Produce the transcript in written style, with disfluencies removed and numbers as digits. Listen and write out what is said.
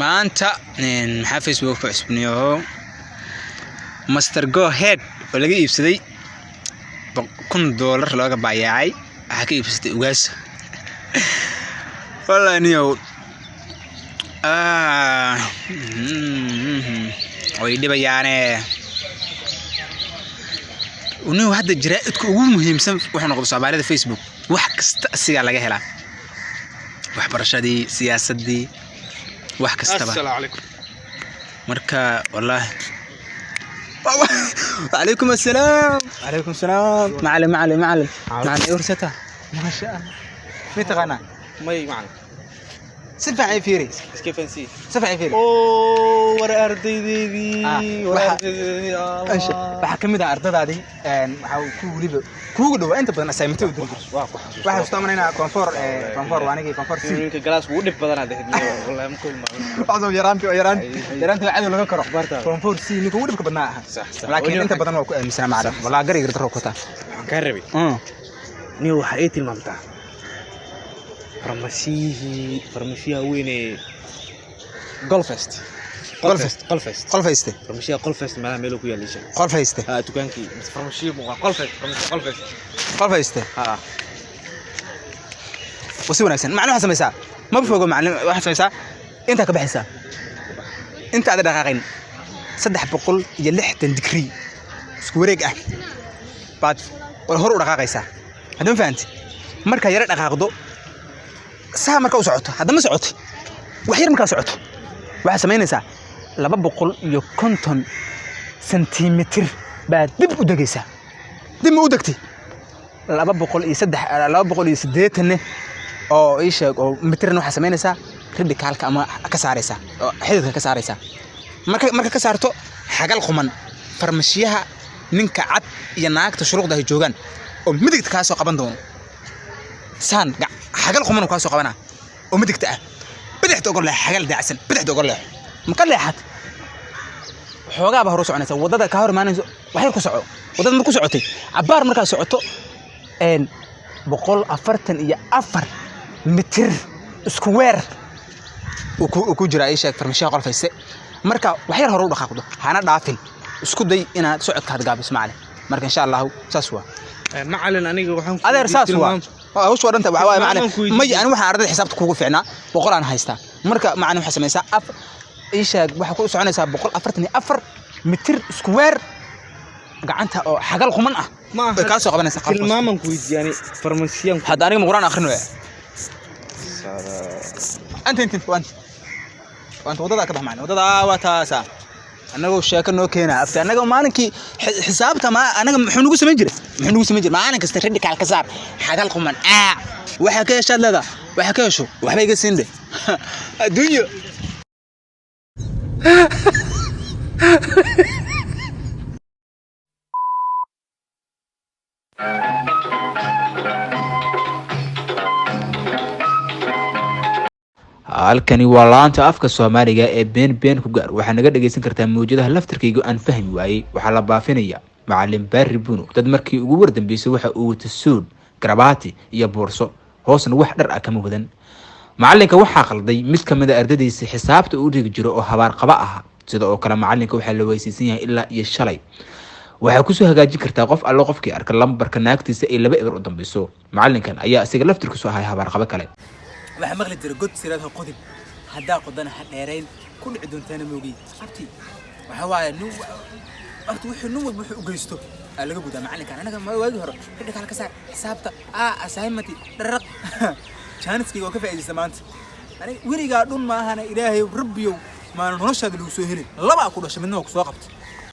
maanta maxaa Facebook ku cusbaniyo Master Go Head oo laga iibsaday $1,000 laga baayacay waxa ka iibsatay ugaas wallahi niyow way dhibayaane ونو هذا جرائدك ومهم سن وحنا نقول صباحية فيسبوك واحد كستأسيع على جهلا واحد برشادي سياسة دي واحد كستبه السلام عليكم مركا والله وعليكم السلام وعليكم السلام معلم أورسته ما شاء الله في تغنى ماي معنا سبع فيري كيف نسي سبع فيري اوه ورا أرضي ورا waxa kamid ah ardadaadi waxa ku waliba inta badan assignment u dirto waxa istaamaynaa konfor waanigi konfor si glass ugu dhib badan aad hadii wallahi ma kulma waxa yaraanti caadi laga karo konfor si niku ugu dhibka badnaa laakiin inta badan waa ku aaminsan macdan wallahi gariga daro ku taa ka rabi niyo waxa ay tilmaamtaa farmasiiha weyne قلفست فرمشيه قلفست ما ميلو كيا ليش قلفست دكانكي فرمشيه مو قلفست وسي وناكسن macna waxa sameeysa ma fogo macna waxa sameeysa inta ka bixisa inta aad dhaqaaqin 360 degree isku wareeg ah baad hor u dhaqaaqaysa hadaan fahanti marka yara dhaqaaqdo saa marka u socoto hadda ma socoto wax yar marka socoto waxa sameynaysa 250 سنتيمتر بعد دب ودقيسة دم ودقتي 208 أو إيش أو متر نوح سمينسا كردي كالك أما كساريسا حدث كساريسا مرك كسارتو حاجة الخمان فرمشيها نك عد يناك تشرق ده جوجان أو مدقت كاسو قبندون سان حاجة الخمان وكاسو قبنا ومدقت بدحت أقول له حاجة دعسن بدحت أقول له مكلحت xoogaa ba hor soconaysa wadada ka hor maanayso waxay ku soco wadada markuu socotay abaar markaa socoto 144 mitir square uu ku jira ay sheeg farmashiya qolfayse marka wax yar hor u dhaqaaqdo hana dhaafin isku day inaad socodkaad gaabiso macallin marka insha Allah saas waa macallin aniga waxaan ku adeer saas waa hawshu wadanta waxa waa macallin may ani waxa ardada xisaabta kugu fiicnaa 100 aan haystaa marka macallin waxa sameeysa إيشاك وحكوا سعنة ساب بقول أفرتني أفر متر سكوير قعنتها أو حاجة خمنة ما كاسو قبنا سقف كل ما منكويز يعني فرمسيان هذا أنا مقران آخرنا أنت وأنت وضع كده معنا وضع وتاسع أنا جو شاكر إنه كنا أفتح أنا جو ما أنك حسابته ما أنا حنوق سمجر ما أنا كستردك على الكسار حاجة خمن وحكي شاد لذا وحكي شو وحبي يقصين الدنيا halkani waa laanta afka Soomaaliga ee been ku gaar waxa naga dhageysan kartaa muujadaha laftarkayga aan fahmi waayay waxa la baafinaya macallin Barry Buno dad markii ugu wardambeysay waxa uu tasuud garabaati iyo boorso hoosna wax dhar ah kama wadan macallinka waxa qalday mid kamid ah ardaydiisa xisaabta uu dhigi jiro oo habaar qaba ah sida oo kale macallinka waxa la weysiisan yahay ilaa iyo shalay waxa ku soo hagaajin kartaa qof alla qofkii arka lambarka naagtiisa ee 2 eber u dambayso macallinkan ayaa isaga laftirkiisu ahay habaar qaba kale waxa maqli jira god sirada qodib hadaa qodana dheereyn ku dhici doontaana moogi abti waxa waaye abti wuxuu u geysto laga gudaa macallinkan anaga ma waagi hore xidhi kala ka saar xisaabta assignmenti daraq جانسكي وكيف أجلس سمانت يعني وريقا دون ما هنا إلهي ربيو ما نرشد لو سهلين لا بقى كل شيء منه وكسوقت